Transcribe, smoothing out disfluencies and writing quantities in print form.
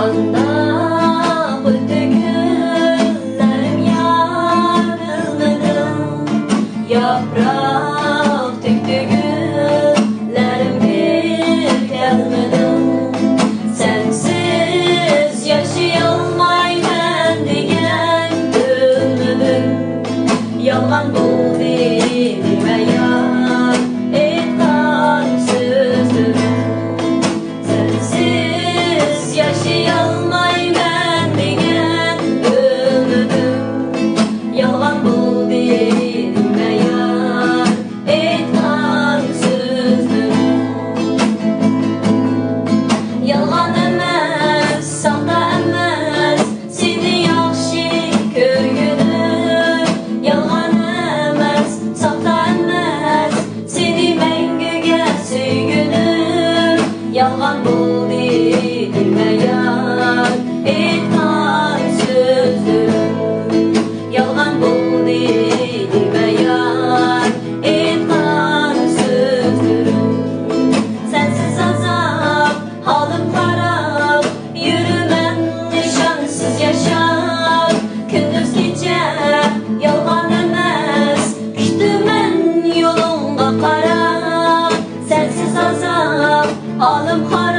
Kanda buldu güllerim yarılmadım. Yaprak döktü güllerim bir gelmedim. Sensiz yaşayamam diyen gülmedim. Yalan bu dilime yar etkan sözdür. Sensiz yaşayamam diyen gülmedim. Yalan bu dilime yar etkan sözdür. Yalan emas, sahta emas, seni yaxshi ko'rgunim. Yalan emas, sahta emas, seni menguga suygunim. Yalan bo'ldi dilmagan aytgan so'zlarim. Yalan bo'ldi dilmagan aytgan so'zlarim. Sensiz azap halim qarab, yürümem nişansız yaşar. Gündüz gece yalgan emas, düştümen yolunga qarab. Sensiz azap halim qarab,